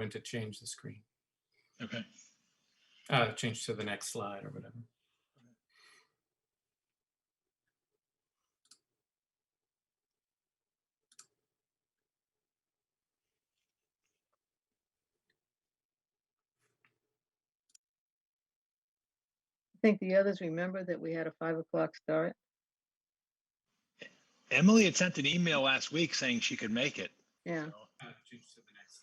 going to change the screen. Okay. Change to the next slide or whatever. I think the others remember that we had a 5 o'clock start. Emily had sent an email last week saying she could make it. Yeah. So, Change to the next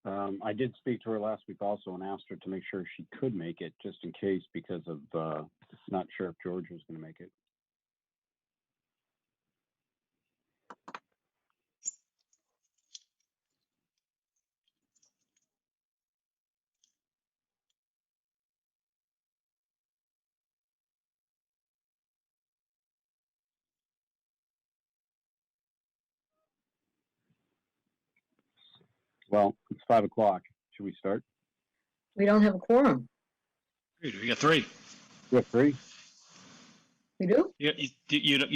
slide. I did speak to her last week also and asked her to make sure she could make it just in case because of not sure if George was going to make it. Well, it's 5 o'clock. Should we start? We don't have a quorum. Dude, we got 3. We have 3. We do? You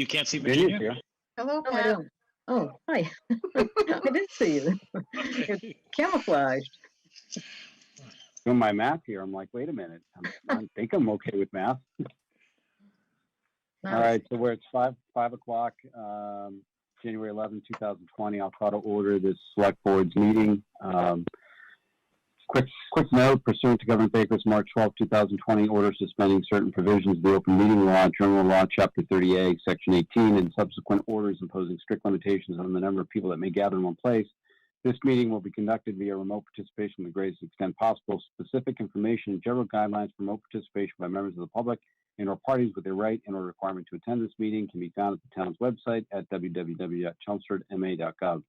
can't see Virginia's Virginia? here. Hello, No, I Pat. don't. Oh, hi. I did see you. It's camouflaged. Doing my math here. I'm like, wait a minute. I think I'm okay with math. Now, All right, so we're at 5 o'clock, January 11, 2020. I'll call to order this select board's meeting. Quick note, pursuant to Governor Baker's March 12, 2020 order suspending certain provisions of the open meeting law, general law, chapter 30A, section 18, and subsequent orders imposing strict limitations on the number of people that may gather in one place. This meeting will be conducted via remote participation to the greatest extent possible. Specific information and general guidelines for remote participation by members of the public and/or parties with their right and/or requirement to attend this meeting can be found at the town's website at www.chelmsfordma.gov.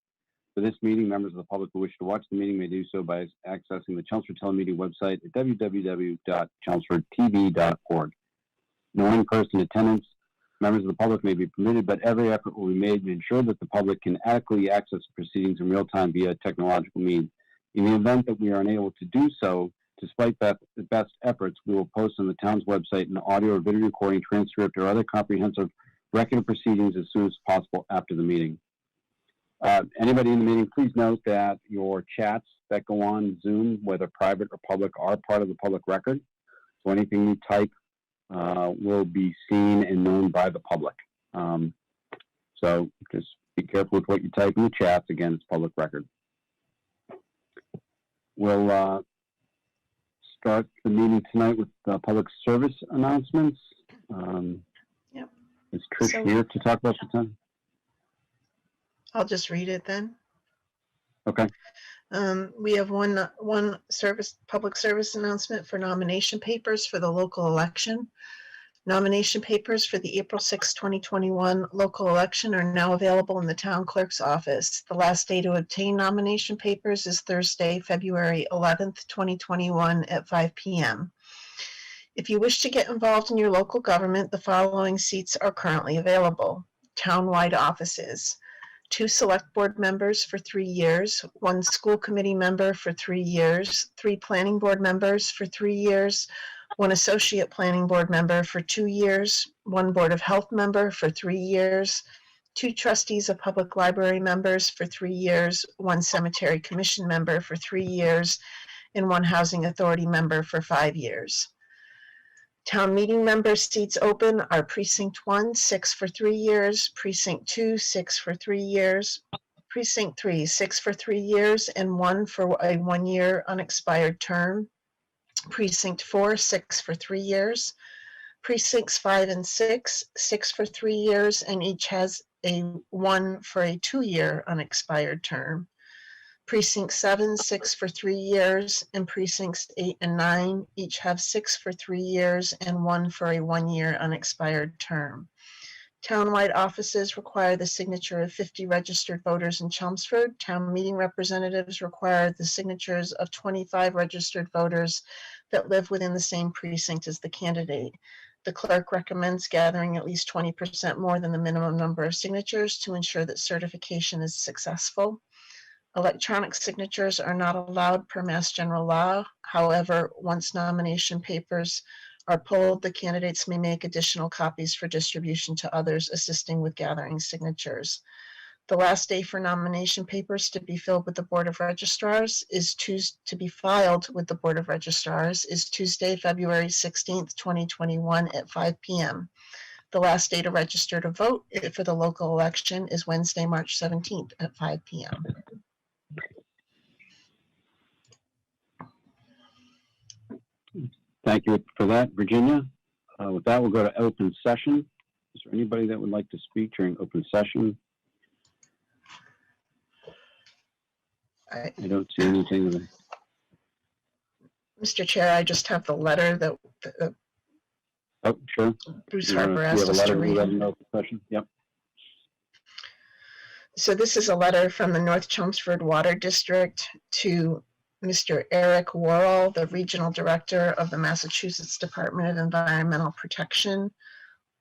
For this meeting, members of the public who wish to watch the meeting may do so by accessing the Chelmsford telemeeting website at www.chelmsfordtv.org. No in-person attendance. Members of the public may be permitted, but every effort will be made to ensure that the public can adequately access the proceedings in real time via technological means. In the event that we are unable to do so, despite the best efforts, we will post on the town's website an audio or video recording, transcript, or other comprehensive record of proceedings as soon as possible after the meeting. Anybody in the meeting, please note that your chats that go on Zoom, whether private or public, are part of the public record. So anything you type will be seen and known by the public. So just be careful with what you type in the chats. Again, it's public record. We'll start the meeting tonight with public service announcements. Yep. Is Trish So- here to talk about the time? I'll just read it then. Okay. We have one public service announcement for nomination papers for the local election. Nomination papers for the April 6, 2021 local election are now available in the town clerk's office. The last day to obtain nomination papers is Thursday, February 11th, 2021 at 5 p.m. If you wish to get involved in your local government, the following seats are currently available. Townwide offices. 2 select board members for 3 years, 1 school committee member for 3 years, 3 planning board members for 3 years, 1 associate planning board member for 2 years, 1 board of health member for 3 years, 2 trustees of public library members for 3 years, 1 cemetery commission member for 3 years, and 1 housing authority member for 5 years. Town meeting member seats open are Precinct 1, 6 for 3 years, Precinct 2, 6 for 3 years, Precinct 3, 6 for 3 years, and 1 for a 1-year unexpired term, Precinct 4, 6 for 3 years, Precincts 5 and 6, 6 for 3 years, and each has a 1 for a 2-year unexpired term. Precinct 7, 6 for 3 years, and Precincts 8 and 9 each have 6 for 3 years and 1 for a 1-year unexpired term. Townwide offices require the signature of 50 registered voters in Chelmsford. Town meeting representatives require the signatures of 25 registered voters that live within the same precinct as the candidate. The clerk recommends gathering at least 20% more than the minimum number of signatures to ensure that certification is successful. Electronic signatures are not allowed per Mass General Law. However, once nomination papers are pulled, the candidates may make additional copies for distribution to others assisting with gathering signatures. The last day for nomination papers to be filled with the Board of Registrars is to be filed with the Board of Registrars is Tuesday, February 16th, 2021 at 5 p.m. The last day to register to vote for the local election is Wednesday, March 17th at 5 p.m. Thank you for that, Virginia. With that, we'll go to open session. Is there anybody that would like to speak during open session? I don't see anything. Mr. Chair, I just have the letter that Oh, sure. Bruce You wanna- Harper you asked have a us letter to to read read. in open session? Yep. So this is a letter from the North Chelmsford Water District to Mr. Eric Worrell, the Regional Director of the Massachusetts Department of Environmental Protection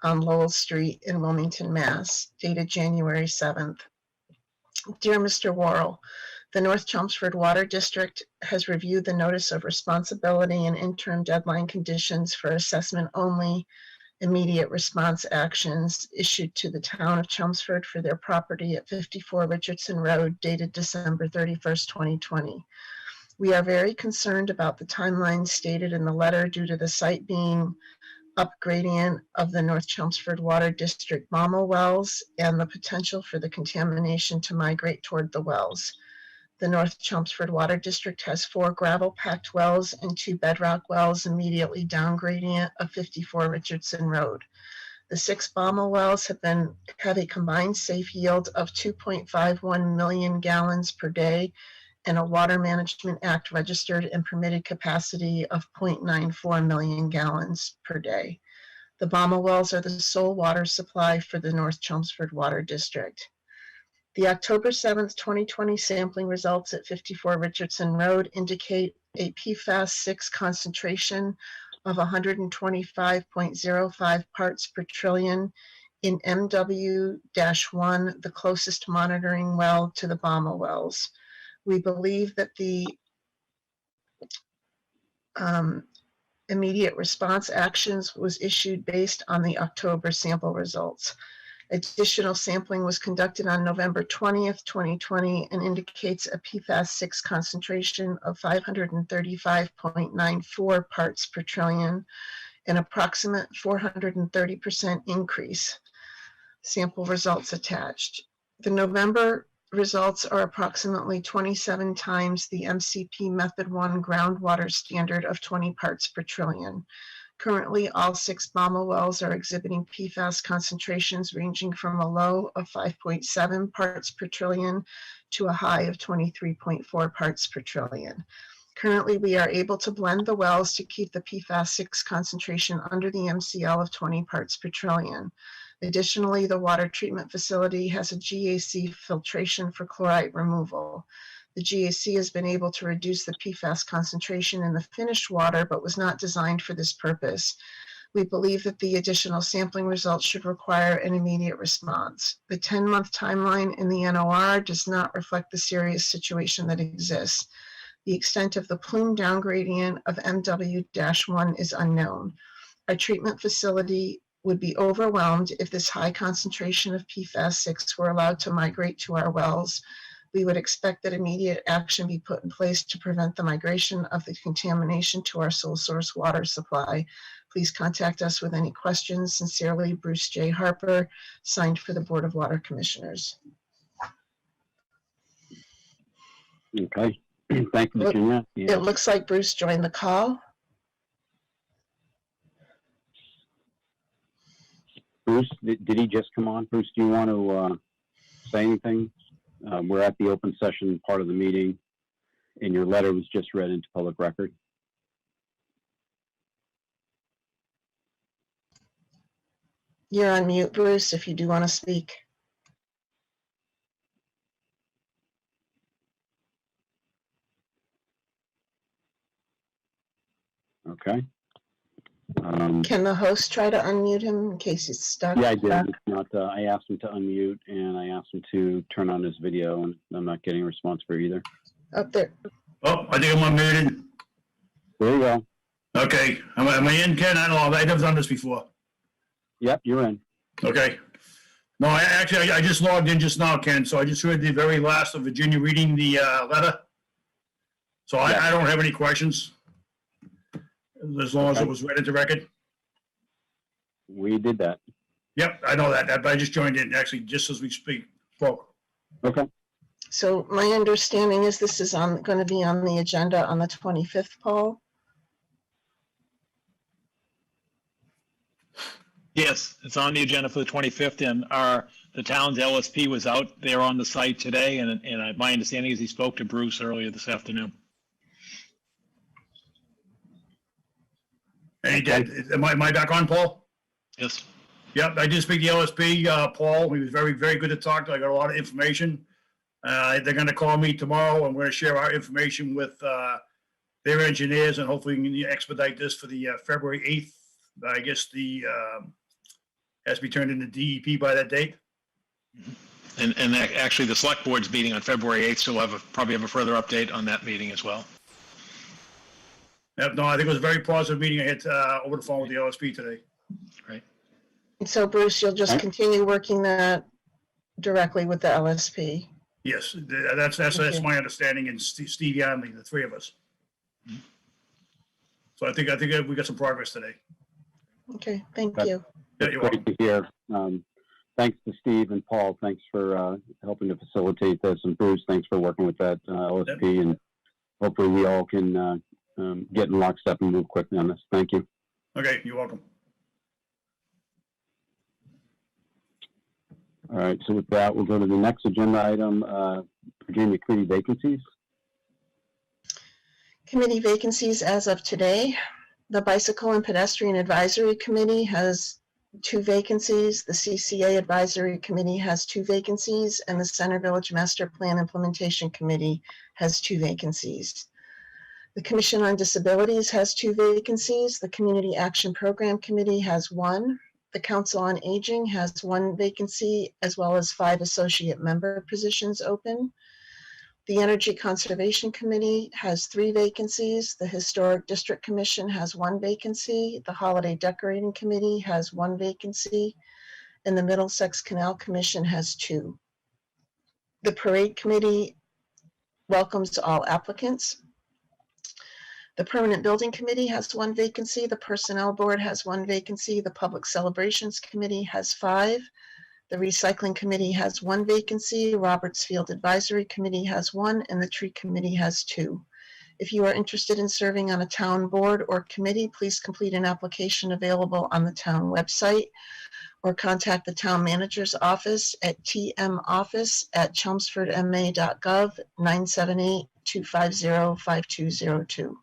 on Lowell Street in Wilmington, Mass, dated January 7th. Dear Mr. Worrell, the North Chelmsford Water District has reviewed the notice of responsibility and interim deadline conditions for assessment only immediate response actions issued to the town of Chelmsford for their property at 54 Richardson Road dated December 31st, 2020. We are very concerned about the timeline stated in the letter due to the site being up gradient of the North Chelmsford Water District Bommel wells and the potential for the contamination to migrate toward the wells. The North Chelmsford Water District has 4 gravel-packed wells and 2 bedrock wells immediately down gradient of 54 Richardson Road. The 6 Bommel wells have a combined safe yield of 2.51 million gallons per day and a Water Management Act registered and permitted capacity of 0.94 million gallons per day. The Bommel wells are the sole water supply for the North Chelmsford Water District. The October 7th, 2020 sampling results at 54 Richardson Road indicate a PFAS 6 concentration of 125.05 parts per trillion in MW-1, the closest monitoring well to the Bommel wells. We believe that the immediate response actions was issued based on the October sample results. Additional sampling was conducted on November 20th, 2020 and indicates a PFAS 6 concentration of 535.94 parts per trillion, an approximate 430% increase. Sample results attached. The November results are approximately 27 times the MCP Method 1 groundwater standard of 20 parts per trillion. Currently, all 6 Bommel wells are exhibiting PFAS concentrations ranging from a low of 5.7 parts per trillion to a high of 23.4 parts per trillion. Currently, we are able to blend the wells to keep the PFAS 6 concentration under the MCL of 20 parts per trillion. Additionally, the water treatment facility has a GAC filtration for chloride removal. The GAC has been able to reduce the PFAS concentration in the finished water, but was not designed for this purpose. We believe that the additional sampling results should require an immediate response. The 10-month timeline in the NOR does not reflect the serious situation that exists. The extent of the plume down gradient of MW-1 is unknown. Our treatment facility would be overwhelmed if this high concentration of PFAS 6 were allowed to migrate to our wells. We would expect that immediate action be put in place to prevent the migration of the contamination to our sole source water supply. Please contact us with any questions. Sincerely, Bruce J. Harper, signed for the Board of Water Commissioners. Okay. Thank you, Virginia. Yeah. It looks like Bruce joined the call. Bruce, did he just come on? Bruce, do you want to say anything? We're at the open session part of the meeting, and your letter was just read into public record. You're on mute, Bruce, if you do want to speak. Okay. Can the host try to unmute him in case he's stuck? Yeah, I did. It's not, I asked him to unmute, and I asked him to turn on his video, and I'm not getting a response for either. Up there. Oh, I think I'm unmuted. There you go. Okay. Am I in, Ken? I don't know. I've never done this before. Yep, you're in. Okay. No, I just logged in just now, Ken, so I just heard the very last of Virginia reading the letter. So I don't have any questions, as long as it was read into record. We did that. Yep, I know that, but I just joined in, actually, just as we spoke. Okay. So my understanding is this is going to be on the agenda on the 25th, Paul? Yes, it's on the agenda for the 25th, and the town's LSP was out there on the site today, and my understanding is he spoke to Bruce earlier this afternoon. And he did. Am I back on, Paul? Yes. Yep, I did speak to the LSP, Paul. He was very, very good to talk to. I got a lot of information. They're going to call me tomorrow. I'm going to share our information with their engineers, and hopefully we can expedite this for the February 8th. I guess the has to be turned into DEP by that date. And actually, the select board's meeting on February 8th, so we'll probably have a further update on that meeting as well. Yep, no, I think it was a very positive meeting I had over the phone with the LSP today. Great. And so Bruce, you'll just continue working that directly with the LSP? Yes, that's my understanding, and Steve Yonley, the three of us. So I think we got some progress today. Okay, thank you. Yeah, you're Great welcome. to hear. Thanks to Steve and Paul. Thanks for helping to facilitate this. And Bruce, thanks for working with that LSP. And hopefully we all can get in lockstep and move quickly on this. Thank you. Okay, you're welcome. All right. So with that, we'll go to the next agenda item, Virginia committee vacancies. Committee vacancies as of today. The Bicycle and Pedestrian Advisory Committee has 2 vacancies. The CCA Advisory Committee has 2 vacancies, and the Center Village Master Plan Implementation Committee has 2 vacancies. The Commission on Disabilities has 2 vacancies. The Community Action Program Committee has 1. The Council on Aging has 1 vacancy, as well as 5 associate member positions open. The Energy Conservation Committee has 3 vacancies. The Historic District Commission has 1 vacancy. The Holiday Decorating Committee has 1 vacancy. And the Middlesex Canal Commission has 2. The Parade Committee welcomes all applicants. The Permanent Building Committee has 1 vacancy. The Personnel Board has 1 vacancy. The Public Celebrations Committee has 5. The Recycling Committee has 1 vacancy. Roberts Field Advisory Committee has 1, and the Tree Committee has 2. If you are interested in serving on a town board or committee, please complete an application available on the town website or contact the town manager's office at tmoffice@chelmsfordma.gov 978-250-5202.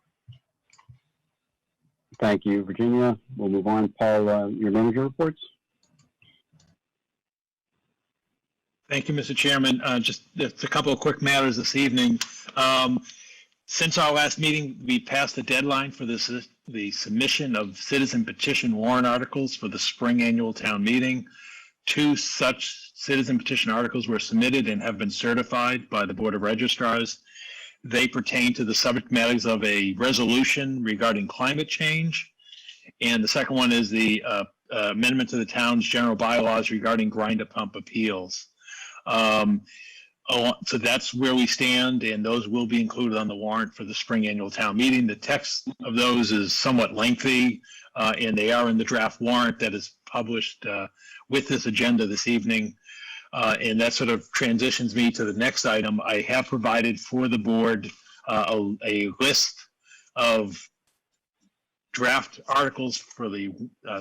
Thank you, Virginia. We'll move on. Paul, your manager reports. Thank you, Mr. Chairman. Just a couple of quick matters this evening. Since our last meeting, we passed the deadline for the submission of citizen petition warrant articles for the spring annual town meeting. 2 such citizen petition articles were submitted and have been certified by the Board of Registrars. They pertain to the subject matters of a resolution regarding climate change. And the second one is the amendment to the town's general bylaws regarding grinder pump appeals. So that's where we stand, and those will be included on the warrant for the spring annual town meeting. The text of those is somewhat lengthy, and they are in the draft warrant that is published with this agenda this evening. And that sort of transitions me to the next item. I have provided for the board a list of draft articles for the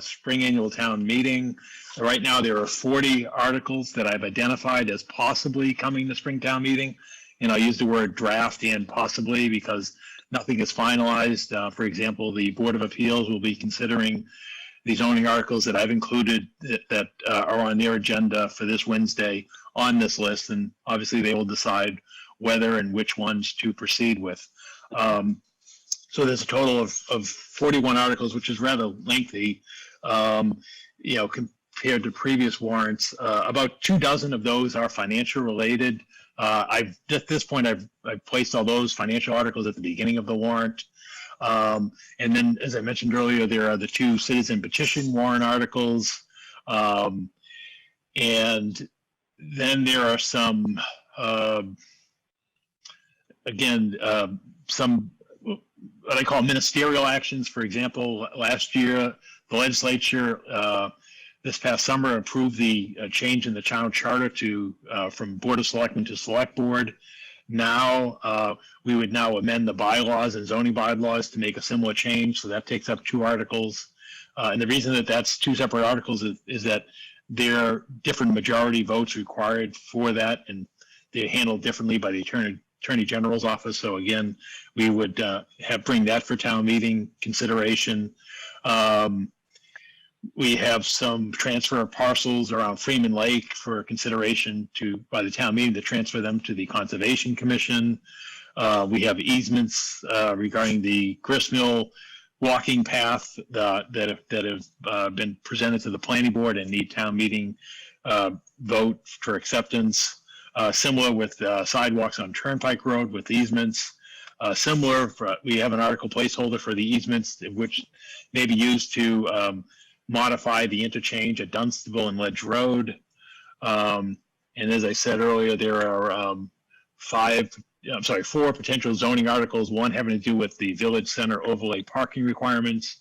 spring annual town meeting. Right now, there are 40 articles that I've identified as possibly coming to spring town meeting. And I use the word draft and possibly because nothing is finalized. For example, the Board of Appeals will be considering the zoning articles that I've included that are on their agenda for this Wednesday on this list. And obviously they will decide whether and which ones to proceed with. So there's a total of 41 articles, which is rather lengthy, compared to previous warrants. About 24 of those are financial related. At this point, I've placed all those financial articles at the beginning of the warrant. And then, as I mentioned earlier, there are the 2 citizen petition warrant articles. And then there are some, some what I call ministerial actions. For example, last year, the legislature this past summer approved the change in the town charter to from Board of Selectmen to Select Board. Now, we would now amend the bylaws and zoning bylaws to make a similar change. So that takes up 2 articles. And the reason that that's 2 separate articles is that there are different majority votes required for that, and they're handled differently by the Attorney General's office. So again, we would bring that for town meeting consideration. We have some transfer of parcels around Freeman Lake for consideration by the town meeting to transfer them to the Conservation Commission. We have easements regarding the gristmill walking path that have been presented to the planning board and need town meeting vote for acceptance. Similar with sidewalks on Turnpike Road with easements. We have an article placeholder for the easements, which may be used to modify the interchange at Dunstable and Ledge Road. And as I said earlier, there are 4 potential zoning articles, one having to do with the Village Center overlay parking requirements,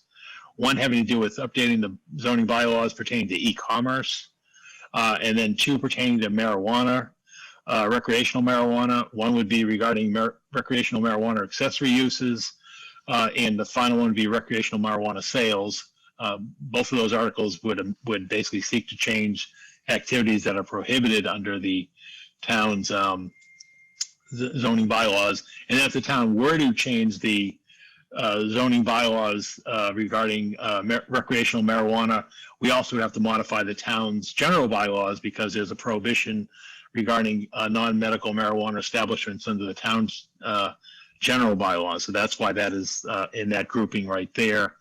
one having to do with updating the zoning bylaws pertaining to e-commerce, and then 2 pertaining to marijuana, recreational marijuana. One would be regarding recreational marijuana accessory uses, and the final one would be recreational marijuana sales. Both of those articles would basically seek to change activities that are prohibited under the town's zoning bylaws. And if the town were to change the zoning bylaws regarding recreational marijuana, we also would have to modify the town's general bylaws because there's a prohibition regarding non-medical marijuana establishments under the town's general bylaws. So that's why that is in that grouping right there.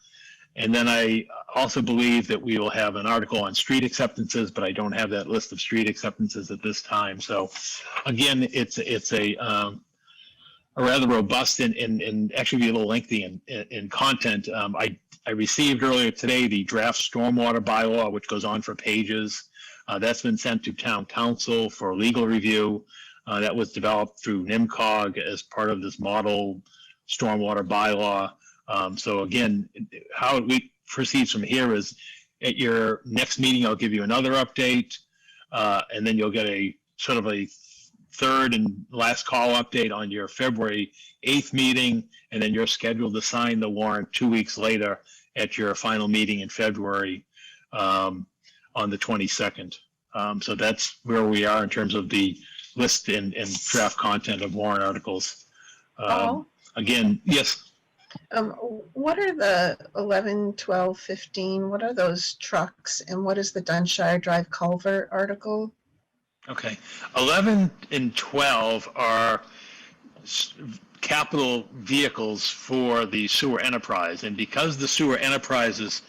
And then I also believe that we will have an article on street acceptances, but I don't have that list of street acceptances at this time. So again, it's a rather robust and actually be a little lengthy in content. I received earlier today the draft stormwater bylaw, which goes on for pages. That's been sent to town council for legal review. That was developed through NIMCOG as part of this model stormwater bylaw. So again, how we proceed from here is at your next meeting, I'll give you another update, and then you'll get a sort of a third and last call update on your February 8th meeting, and then you're scheduled to sign the warrant 2 weeks later at your final meeting in February on the 22nd. So that's where we are in terms of the list and draft content of warrant articles. Again, yes. What are the 11, 12, 15? What are those trucks? And what is the Dunshire Drive culvert article? Okay. 11 and 12 are capital vehicles for the sewer enterprise. And because the sewer enterprise is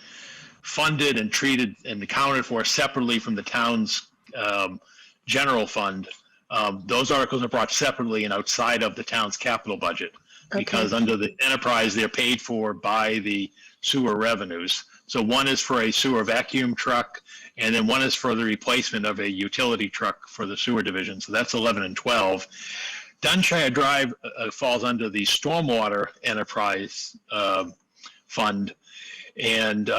funded and treated and accounted for separately from the town's general fund, those articles are brought separately and outside of the town's capital budget. Because under the enterprise, they're paid for by the sewer revenues. So one is for a sewer vacuum truck, and then one is for the replacement of a utility truck for the sewer division. So that's 11 and 12. Dunshire Drive falls under the stormwater enterprise fund. And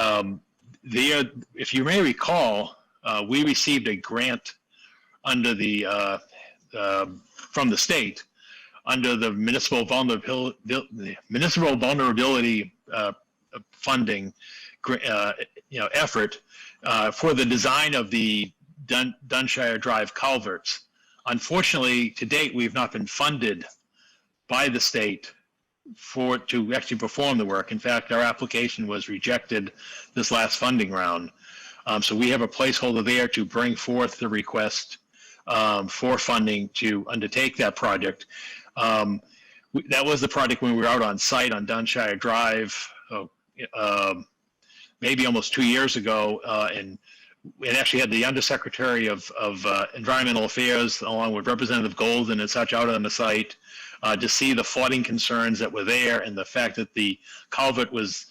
if you may recall, we received a grant under from the state under the municipal vulnerability funding effort for the design of the Dunshire Drive culverts. Unfortunately, to date, we've not been funded by the state to actually perform the work. In fact, our application was rejected this last funding round. So we have a placeholder there to bring forth the request for funding to undertake that project. That was the project when we were out on site on Dunshire Drive, maybe almost 2 years ago, and it actually had the Undersecretary of Environmental Affairs along with Representative Golden and such out on the site to see the flooding concerns that were there and the fact that the culvert was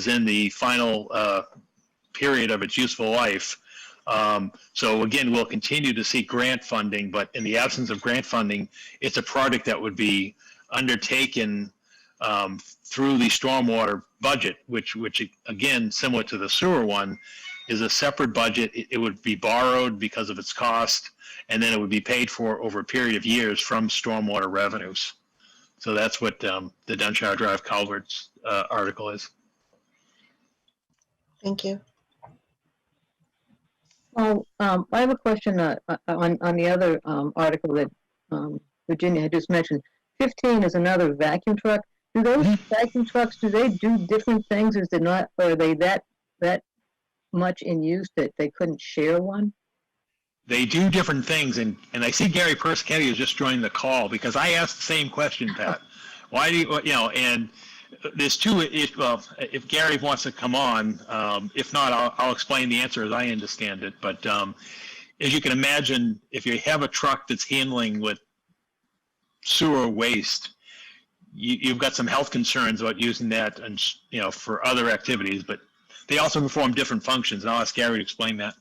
in the final period of its useful life. So again, we'll continue to seek grant funding, but in the absence of grant funding, it's a project that would be undertaken through the stormwater budget, which again, similar to the sewer one, is a separate budget. It would be borrowed because of its cost, and then it would be paid for over a period of years from stormwater revenues. So that's what the Dunshire Drive Culverts article is. Thank you. Well, I have a question on the other article that Virginia had just mentioned. 15 is another vacuum truck. Do those vacuum trucks, do they do different things? Is it not, or are they that much in use that they couldn't share one? They do different things, and I see Gary Persichetti has just joined the call because I asked the same question, Pat. Why do you, and there's two, if Gary wants to come on, if not, I'll explain the answer as I understand it. But as you can imagine, if you have a truck that's handling with sewer waste, you've got some health concerns about using that and, for other activities, but they also perform different functions, and I'll ask Gary to explain that.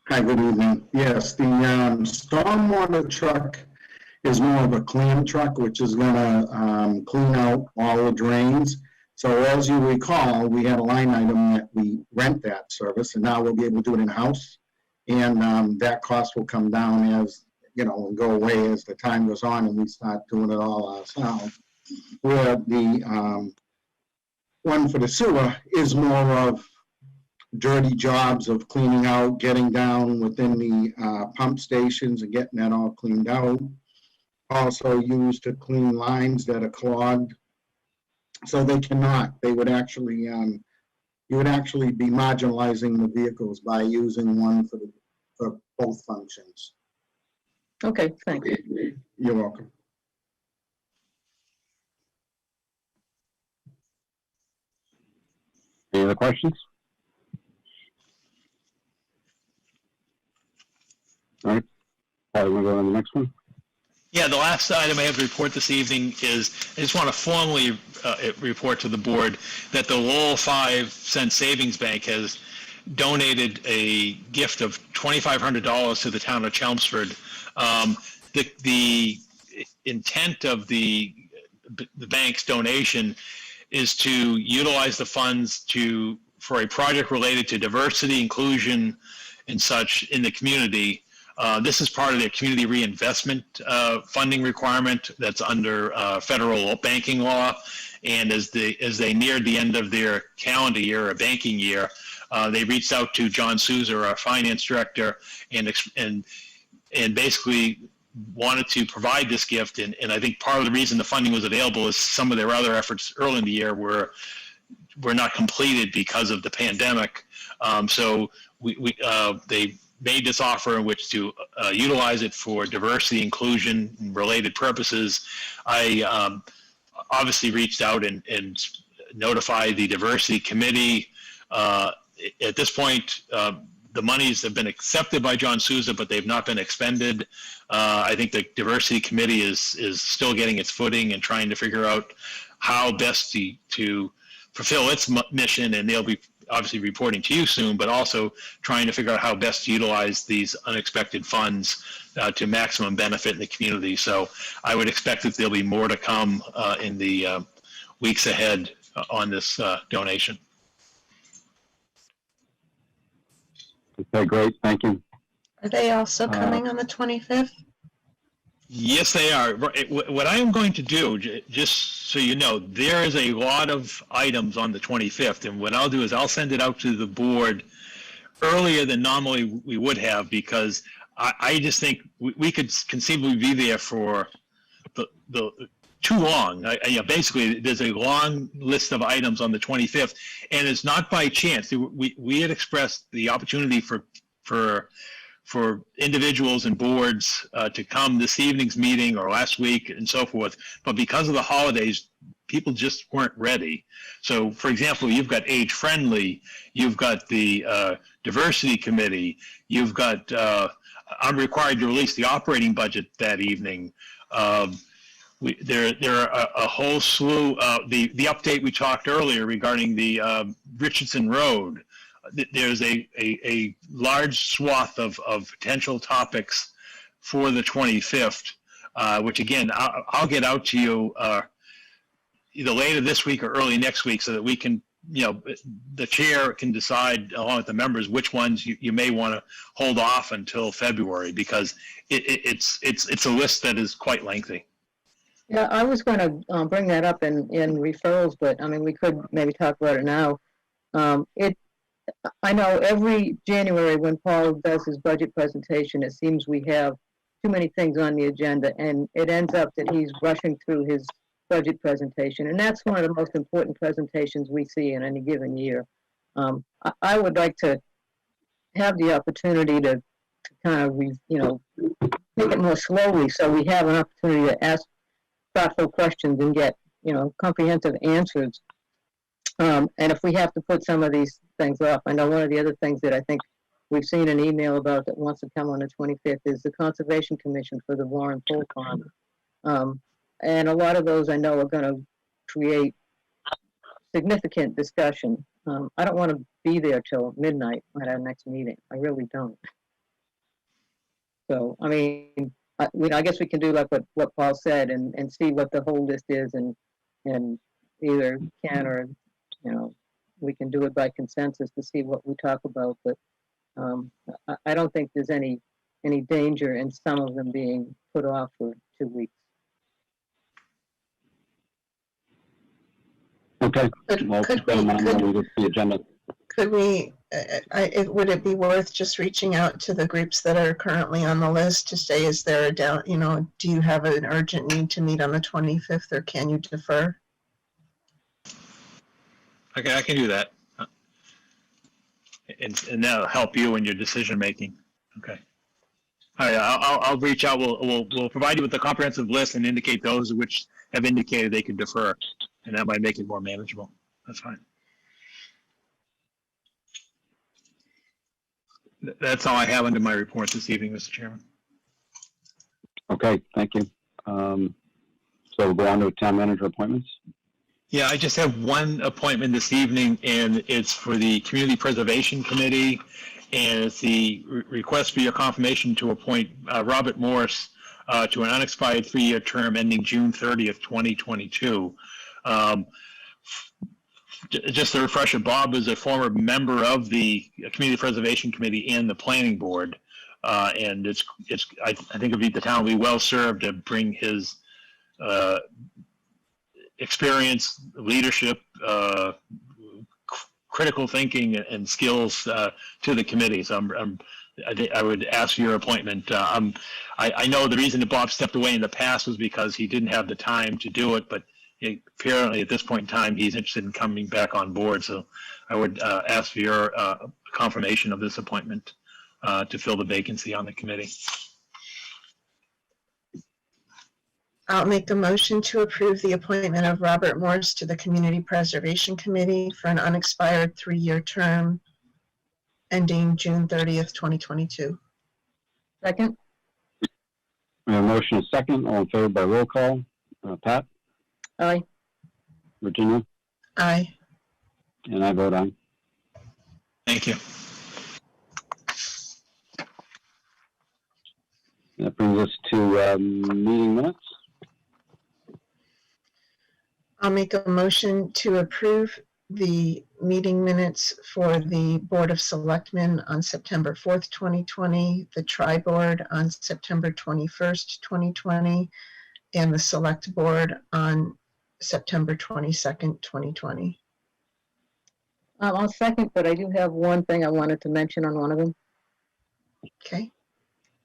Hi, good evening. Yes, the stormwater truck is more of a clean truck, which is gonna clean out all the drains. So as you recall, we had a line item that we rent that service, and now we'll be able to do it in-house. And that cost will come down as, and go away as the time goes on and we start doing it all ourselves. Where the one for the sewer is more of dirty jobs of cleaning out, getting down within the pump stations and getting that all cleaned out. Also used to clean lines that are clogged. So they would actually, you would actually be marginalizing the vehicles by using one for both functions. Okay, thank you. You're welcome. Any other questions? All right, Patty, want to go on the next one? Yeah, the last item I have to report this evening is I just want to formally report to the board that the Lowell 5-cent Savings Bank has donated a gift of $2,500 to the town of Chelmsford. The intent of the bank's donation is to utilize the funds for a project related to diversity, inclusion, and such in the community. This is part of their community reinvestment funding requirement that's under federal banking law. And as they neared the end of their calendar year or banking year, they reached out to John Souza, our finance director, and basically wanted to provide this gift. And I think part of the reason the funding was available is some of their other efforts early in the year were not completed because of the pandemic. So they made this offer in which to utilize it for diversity, inclusion, and related purposes. I obviously reached out and notified the diversity committee. At this point, the monies have been accepted by John Souza, but they've not been expended. I think the diversity committee is still getting its footing and trying to figure out how best to fulfill its mission, and they'll be obviously reporting to you soon, but also trying to figure out how best to utilize these unexpected funds to maximum benefit in the community. So I would expect that there'll be more to come in the weeks ahead on this donation. Okay, great, thank you. Are they also coming on the 25th? Yes, they are. What I am going to do, just so you know, there is a lot of items on the 25th, and what I'll do is I'll send it out to the board earlier than normally we would have, because I just think we could conceivably be there for the too long. Basically, there's a long list of items on the 25th, and it's not by chance. We had expressed the opportunity for individuals and boards to come this evening's meeting or last week and so forth. But because of the holidays, people just weren't ready. So, for example, you've got Age Friendly, you've got the Diversity Committee, you've got, I'm required to release the operating budget that evening. There are a whole slew, the update we talked earlier regarding the Richardson Road. there's a large swath of potential topics for the 25th, which again, I'll get out to you either later this week or early next week so that we can, the chair can decide along with the members which ones you may want to hold off until February, because it's a list that is quite lengthy. Yeah, I was going to bring that up in referrals, but I mean, we could maybe talk about it now. I know every January when Paul does his budget presentation, it seems we have too many things on the agenda, and it ends up that he's rushing through his budget presentation, and that's one of the most important presentations we see in any given year. I would like to have the opportunity to kind of, take it more slowly, so we have an opportunity to ask thoughtful questions and get, comprehensive answers. And if we have to put some of these things off, I know one of the other things that I think we've seen an email about that wants to come on the 25th is the Conservation Commission for the Warren Pole Pond. And a lot of those I know are going to create significant discussion. I don't want to be there till midnight at our next meeting. I really don't. So, I mean, I guess we can do like what Paul said and see what the whole list is, and either can or, we can do it by consensus to see what we talk about. But I don't think there's any danger in some of them being put off for 2 weeks. Okay. Well, Could bear in we- mind when we get to the agenda. Could we, would it be worth just reaching out to the groups that are currently on the list to say, is there a doubt, do you have an urgent need to meet on the 25th, or can you defer? Okay, I can do that. And that'll help you in your decision making. Okay. All right, I'll reach out. We'll provide you with a comprehensive list and indicate those which have indicated they can defer, and that might make it more manageable. That's fine. That's all I have under my report this evening, Mr. Chairman. Okay, thank you. So we'll go on to town manager appointments. Yeah, I just have one appointment this evening, and it's for the Community Preservation Committee, and it's the request for your confirmation to appoint Robert Morse to an unexpired 3-year term ending June 30th, 2022. Just a refresher, Bob is a former member of the Community Preservation Committee and the Planning Board, and I think the town will be well served to bring his experience, leadership, critical thinking, and skills to the committee. So I would ask for your appointment. I know the reason that Bob stepped away in the past was because he didn't have the time to do it, but apparently at this point in time, he's interested in coming back on board. So I would ask for your confirmation of this appointment to fill the vacancy on the committee. I'll make a motion to approve the appointment of Robert Morse to the Community Preservation Committee for an unexpired 3-year term ending June 30th, 2022. Second? We have a motion and a second. All in favor by roll call. Pat? Aye. Virginia? Aye. And I vote aye. Thank you. That brings us to meeting minutes. I'll make a motion to approve the meeting minutes for the Board of Selectmen on September 4th, 2020, the Tri-Board on September 21st, 2020, and the Select Board on September 22nd, 2020. I'll second, but I do have one thing I wanted to mention on one of them. Okay.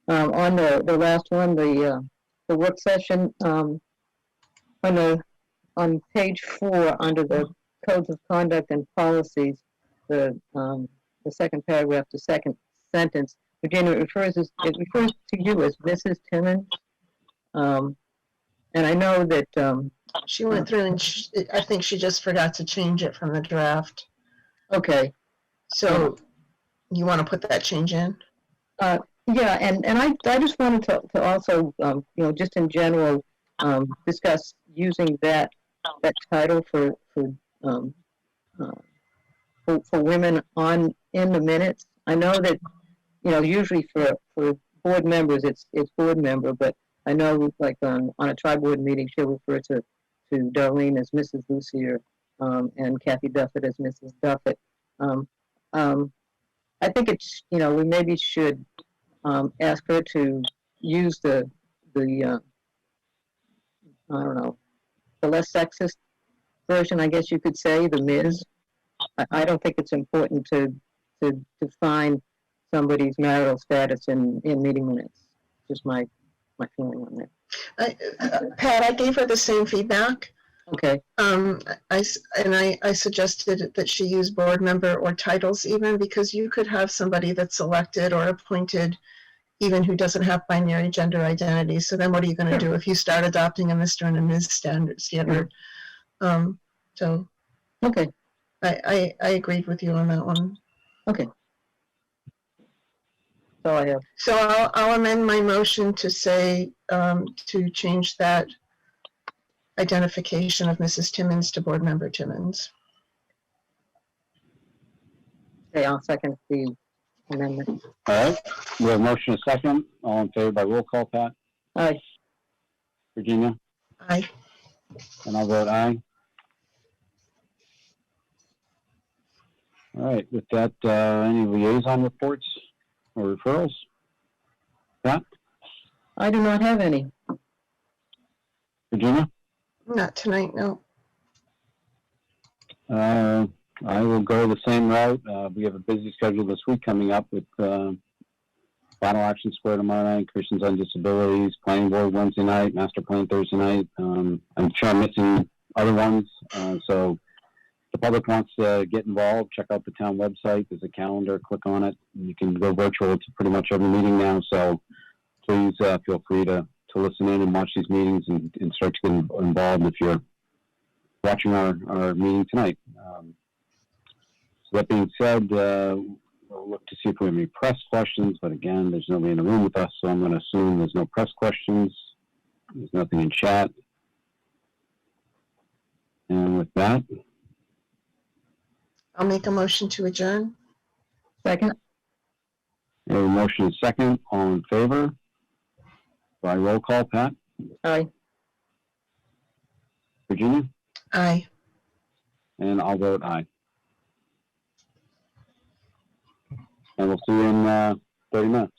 On the last one, the work session, on page 4 under the codes of conduct and policies, the second paragraph, the second sentence, Virginia, it refers to you as Mrs. Timmons. And I know that She went through and I think she just forgot to change it from the draft. okay. So you want to put that change in? Yeah, and I just wanted to also, just in general, discuss using that title for women in the minutes? I know that, usually for board members, it's board member, but I know like on a tri-board meeting, she'll refer to Darlene as Mrs. Lucier, and Kathy Duffett as Mrs. Duffett. I think it's, we maybe should ask her to use the I don't know, the less sexist version, I guess you could say, the Ms. I don't think it's important to define somebody's marital status in meeting minutes. Just my feeling on that. Pat, I gave her the same feedback. Okay, I suggested that she use board member or titles even, because you could have somebody that's elected or appointed even who doesn't have binary gender identity. So then what are you going to do if you start adopting a Mr. and a Ms. standard? So okay, I agreed with you on that one. okay. So I have, So I'll amend my motion to say, to change that identification of Mrs. Timmons to board member Timmons. okay, I'll second the amendment. All right, we have a motion and a second. All in favor by roll call, Pat? Aye. Virginia? Aye. And I'll vote aye. All right, with that, any liaison reports or referrals? Pat? I do not have any. Virginia? Not tonight, no. I will go the same route. We have a busy schedule this week coming up with Final Action Square tomorrow night, Christians on Disabilities, Planning Board Wednesday night, Master Plan Thursday night. I'm sure I'm missing other ones. So if the public wants to get involved, check out the town website. There's a calendar, click on it. You can go virtual to pretty much every meeting now. So please feel free to listen in and watch these meetings and start to get involved if you're watching our meeting tonight. So that being said, we'll look to see if we have any press questions, but again, there's nobody in the room with us, so I'm going to assume there's no press questions. There's nothing in chat. And with that, I'll make a motion to adjourn. Second? we have a motion and second. All in favor? By roll call, Pat? Aye. Virginia? Aye. And I'll vote aye. And we'll see you in 30 minutes.